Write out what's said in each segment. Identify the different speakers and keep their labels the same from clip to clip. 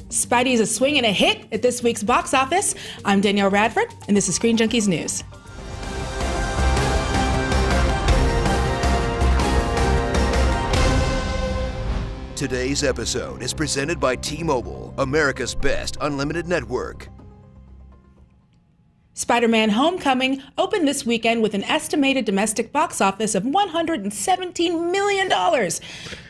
Speaker 1: Spidey's a swing and a hit at this week's box office. I'm Danielle Radford, and this is Screen Junkies News.
Speaker 2: Today's episode is presented by T-Mobile, America's best unlimited network.
Speaker 1: Spider-Man: Homecoming opened this weekend with an estimated domestic box office of $117 million.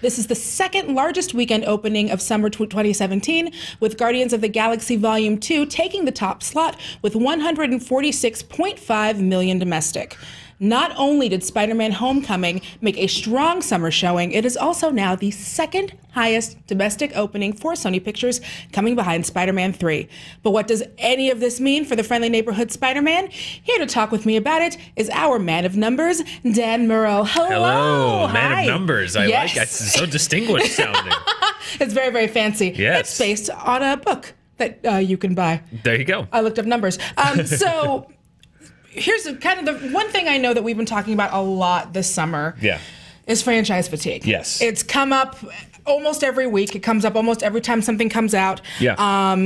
Speaker 1: This is the second largest weekend opening of summer 2017, with Guardians of the Galaxy Volume 2 taking the top slot with $146.5 million domestic. Not only did Spider-Man: Homecoming make a strong summer showing, it is also now the second highest domestic opening for Sony Pictures, coming behind Spider-Man 3. But what does any of this mean for the friendly neighborhood Spider-Man? Here to talk with me about it is our man of numbers, Dan Murrow.
Speaker 3: Hello. Man
Speaker 1: Hi.
Speaker 3: of numbers. I like it. It's so distinguished sounding.
Speaker 1: It's very, very fancy.
Speaker 3: Yes.
Speaker 1: It's based on a book that you can buy.
Speaker 3: There you go.
Speaker 1: I looked up numbers. So here's kind of the one thing I know that we've been talking about a lot this summer.
Speaker 3: Yeah.
Speaker 1: Is franchise fatigue.
Speaker 3: Yes.
Speaker 1: It's come up almost every week. It comes up almost every time something comes out.
Speaker 3: Yeah.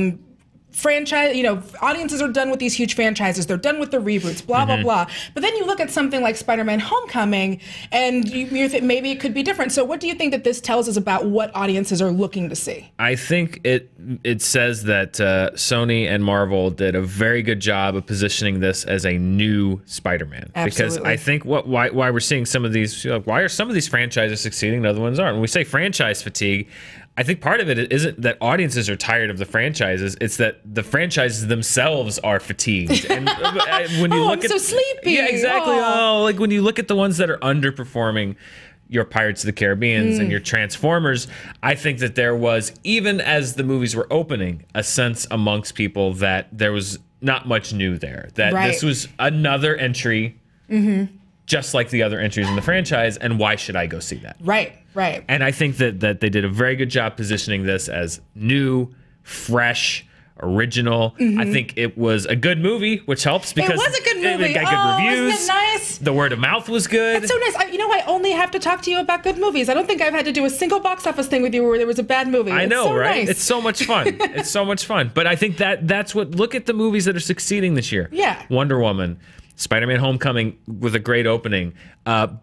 Speaker 1: Franchise, audiences are done with these huge franchises. They're done with the reboots, blah, blah, blah. But then you look at something like Spider-Man: Homecoming, and you think maybe it could be different. So what do you think that this tells us about what audiences are looking to see?
Speaker 3: I think it says that Sony and Marvel did a very good job of positioning this as a new Spider-Man.
Speaker 1: Absolutely.
Speaker 3: Because I think why we're seeing some of these, why are some of these franchises succeeding and other ones aren't? When we say franchise fatigue, I think part of it isn't that audiences are tired of the franchises. It's that the franchises themselves are fatigued. And when you look
Speaker 1: I'm so sleepy.
Speaker 3: Yeah, exactly. Oh, like when you look at the ones that are underperforming, your Pirates of the Caribbeans and your Transformers, I think that there was, even as the movies were opening, a sense amongst people that there was not much new there. That this was another entry, just like the other entries in the franchise, and why should I go see that?
Speaker 1: Right.
Speaker 3: And I think that they did a very good job positioning this as new, fresh, original. I think it was a good movie, which helps because
Speaker 1: it was a good movie.
Speaker 3: It got good reviews.
Speaker 1: Isn't it nice?
Speaker 3: The word of mouth was good.
Speaker 1: It's so nice. I only have to talk to you about good movies. I don't think I've had to do a single box office thing with you where there was a bad movie.
Speaker 3: I know,
Speaker 1: it's so
Speaker 3: right?
Speaker 1: Nice.
Speaker 3: It's so much fun. It's so much fun. But I think that's what, look at the movies that are succeeding this year.
Speaker 1: Yeah.
Speaker 3: Wonder Woman, Spider-Man: Homecoming with a great opening.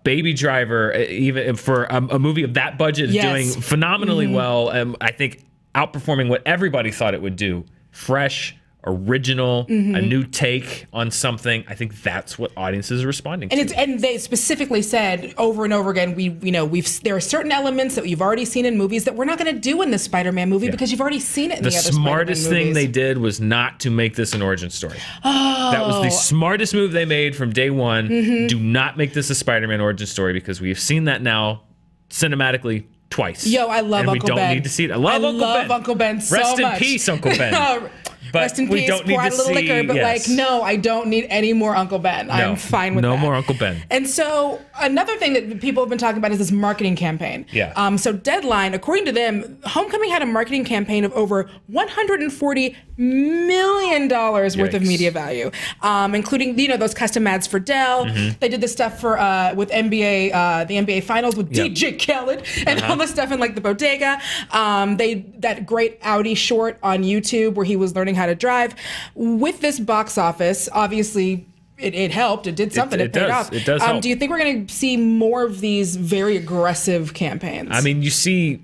Speaker 3: Baby Driver, even for a movie of that budget, is doing phenomenally well. I think outperforming what everybody thought it would do. Fresh, original, a new take on something. I think that's what audiences are responding to.
Speaker 1: And they specifically said over and over again, there are certain elements that you've already seen in movies that we're not going to do in the Spider-Man movie because you've already seen it in the other Spider-Man movies.
Speaker 3: The smartest thing they did was not to make this an origin story. That was the smartest move they made from day one. Do not make this a Spider-Man origin story because we've seen that now cinematically twice.
Speaker 1: Yo, I love Uncle Ben.
Speaker 3: And we don't need to see it. I love
Speaker 1: Uncle Ben so much.
Speaker 3: Rest in peace, Uncle Ben. But
Speaker 1: rest in peace,
Speaker 3: don't
Speaker 1: pour
Speaker 3: need
Speaker 1: out
Speaker 3: to
Speaker 1: a little
Speaker 3: see,
Speaker 1: liquor, but no, I don't need any more Uncle Ben.
Speaker 3: No,
Speaker 1: I'm fine with that.
Speaker 3: No more Uncle Ben.
Speaker 1: And so another thing that people have been talking about is this marketing campaign.
Speaker 3: Yeah.
Speaker 1: So Deadline, according to them, Homecoming had a marketing campaign of over $140 million worth of media value, including those custom ads for Dell. They did this stuff for with NBA, the NBA Finals with DJ Khaled and all the stuff in like the bodega. That great Audi short on YouTube where he was learning how to drive. With this box office, obviously it helped. It did something. It paid off.
Speaker 3: It does help.
Speaker 1: Do you think we're going to see more of these very aggressive campaigns?
Speaker 3: I mean, you see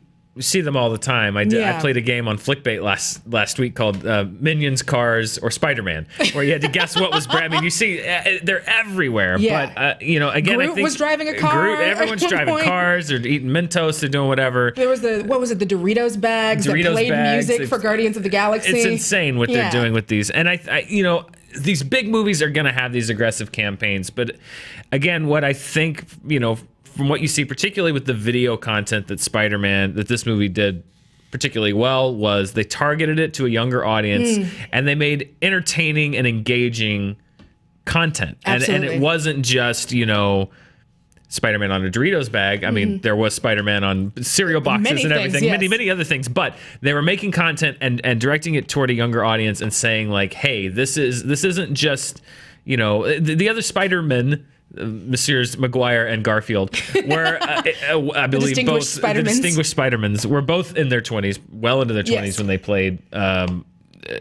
Speaker 3: them all the time. I played a game on Flickbait last week called Minions, Cars, or Spider-Man, where you had to guess what was brand. I mean, you see they're everywhere.
Speaker 1: Yeah.
Speaker 3: But again,
Speaker 1: Groot
Speaker 3: I think
Speaker 1: was driving a car.
Speaker 3: Everyone's driving cars. They're eating Mentos. They're doing whatever.
Speaker 1: There was the Doritos bags that played music for Guardians of the Galaxy.
Speaker 3: It's insane what they're doing with these. And I these big movies are going to have these aggressive campaigns. But again, what I think, from what you see, particularly with the video content that this movie did particularly well, was they targeted it to a younger audience and they made entertaining and engaging content. And it wasn't just, Spider-Man on a Doritos bag. I mean, there was Spider-Man on cereal boxes and everything, many other things. But they were making content and directing it toward a younger audience and saying like, hey, this isn't just, the other Spider-Man Messrs. Maguire and Garfield were, I believe, both the distinguished Spider-Mans were both in their 20s, well into their 20s when they played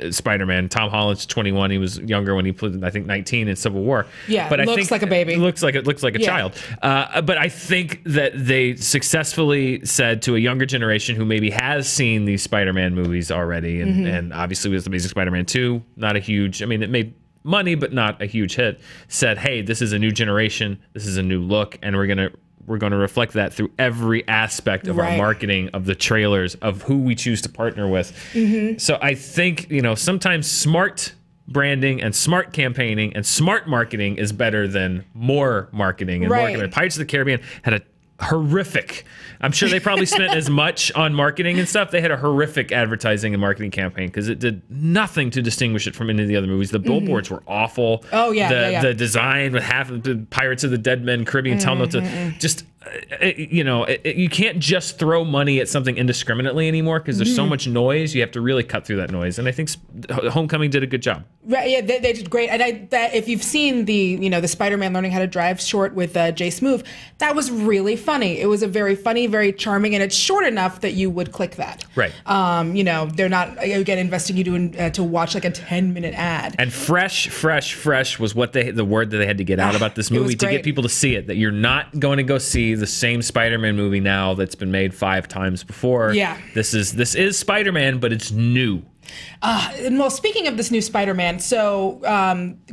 Speaker 3: Spider-Man. Tom Holland's 21. He was younger when he played, I think, 19 in Civil War.
Speaker 1: Yeah,
Speaker 3: but I
Speaker 1: looks
Speaker 3: think
Speaker 1: like a baby.
Speaker 3: Looks like a child. But I think that they successfully said to a younger generation who maybe has seen these Spider-Man movies already, and obviously with Amazing Spider-Man 2, not a huge, I mean, it made money, but not a huge hit, said, hey, this is a new generation, this is a new look, and we're gonna reflect that through every aspect of our marketing, of the trailers, of who we choose to partner with. So I think, you know, sometimes smart branding and smart campaigning and smart marketing is better than more marketing and more. Pirates of the Caribbean had a horrific, I'm sure they probably spent as much on marketing and stuff. They had a horrific advertising and marketing campaign because it did nothing to distinguish it from any of the other movies. The billboards were awful.
Speaker 1: Oh yeah,
Speaker 3: the design with half of the Pirates of the Dead Men Caribbean tell notes, just you know, you can't just throw money at something indiscriminately anymore because there's so much noise. You have to really cut through that noise, and I think Homecoming did a good job.
Speaker 1: Right, yeah, they did great. And if you've seen the Spider-Man Learning How to Drive short with Jay Smoove, that was really funny. It was a very funny, very charming, and it's short enough that you would click that.
Speaker 3: Right.
Speaker 1: You know, they're not again investing you to watch like a 10-minute ad.
Speaker 3: And fresh was what the word that they had to get out about this movie to get people to see it. That you're not going to go see the same Spider-Man movie now that's been made 5 times before.
Speaker 1: Yeah.
Speaker 3: This is Spider-Man, but it's new.
Speaker 1: And well, speaking of this new Spider-Man, so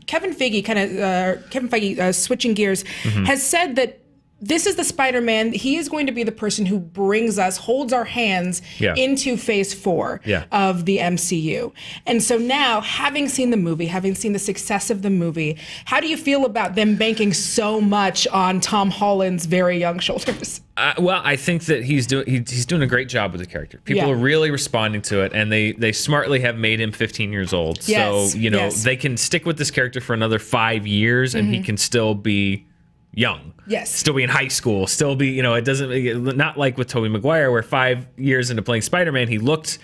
Speaker 1: Kevin Feige, switching gears, has said that this is the Spider-Man. He is going to be the person who holds our hands into Phase 4 of the MCU. And so now, having seen the movie, having seen the success of the movie, how do you feel about them banking so much on Tom Holland's very young shoulders?
Speaker 3: Well, I think that he's doing a great job with the character. People are really responding to it, and they smartly have made him 15 years old. So, you know, they can stick with this character for another 5 years, and he can still be young.
Speaker 1: Yes.
Speaker 3: Still be in high school, still be, you know, it doesn't, not like with Tobey Maguire, where 5 years into playing Spider-Man, he looked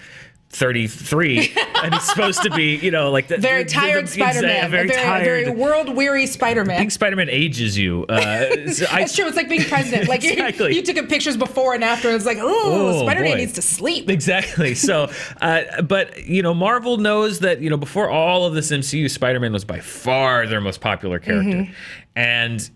Speaker 3: 33, and he's supposed to be, you know, like the
Speaker 1: very tired Spider-Man, very world-weary Spider-Man.
Speaker 3: Being Spider-Man ages you.
Speaker 1: That's true. It's like being president. Like you took pictures before and after, and it's like, oh, Spider-Man needs to sleep.
Speaker 3: Exactly. So, but you know, Marvel knows that, you know, before all of this MCU, Spider-Man was by far their most popular character, and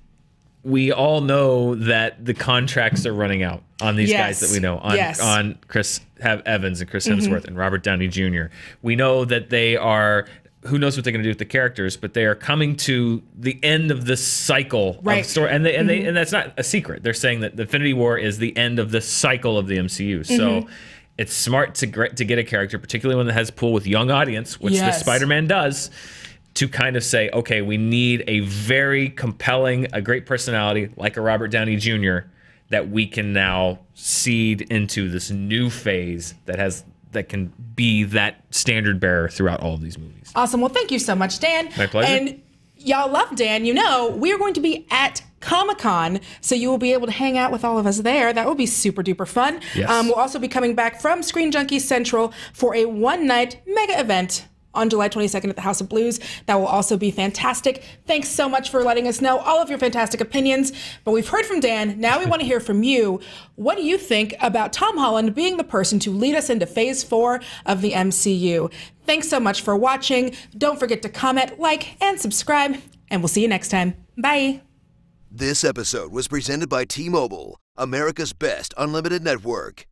Speaker 3: we all know that the contracts are running out on these guys that we know, on Chris Evans and Chris Hemsworth and Robert Downey Jr. We know that they are, who knows what they're going to do with the characters, but they are coming to the end of this cycle of story. And and that's not a secret. They're saying that the Infinity War is the end of the cycle of the MCU. So it's smart to get a character, particularly one that has pull with young audience, which the Spider-Man does, to kind of say, okay, we need a very compelling, a great personality like a Robert Downey Jr. that we can now seed into this new phase that can be that standard bearer throughout all of these movies.
Speaker 1: Awesome. Well, thank you so much, Dan.
Speaker 3: My pleasure.
Speaker 1: And y'all love Dan. You know, we are going to be at Comic-Con, so you will be able to hang out with all of us there. That will be super duper fun.
Speaker 3: Yes.
Speaker 1: We'll also be coming back from Screen Junkies Central for a one-night mega event on July 22nd at the House of Blues. That will also be fantastic. Thanks so much for letting us know all of your fantastic opinions. But we've heard from Dan. Now we want to hear from you. What do you think about Tom Holland being the person to lead us into Phase 4 of the MCU? Thanks so much for watching. Don't forget to comment, like, and subscribe. And we'll see you next time. Bye.
Speaker 2: This episode was presented by T-Mobile, America's best unlimited network.